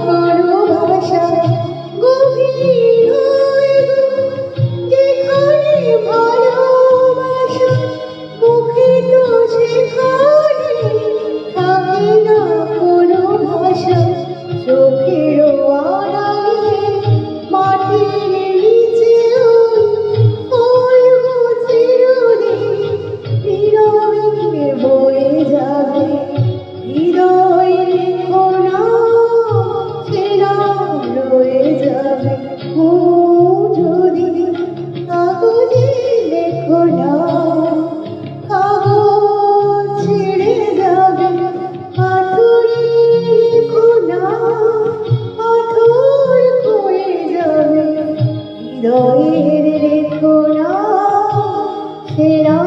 কোনো ভাষা গভীর হয় গো, যেখানে ভালোবাসা মুখে তো সেখানে থাকে না কোনো ভাষা। চোখের আড়ালে মাটির নিচে ওই ফুল চিরদিন নীরবে বয়ে যাবে। হৃদয় রেখো না, ছেঁড়া রয়ে যাবে। ও যদি কাগজে লেখো না, কাগজ ছেড়ে যাবে। পাথরে লেখো না, পাথর ক্ষয়ে যাবে। হৃদয়ের রেখো না, ছেঁড়া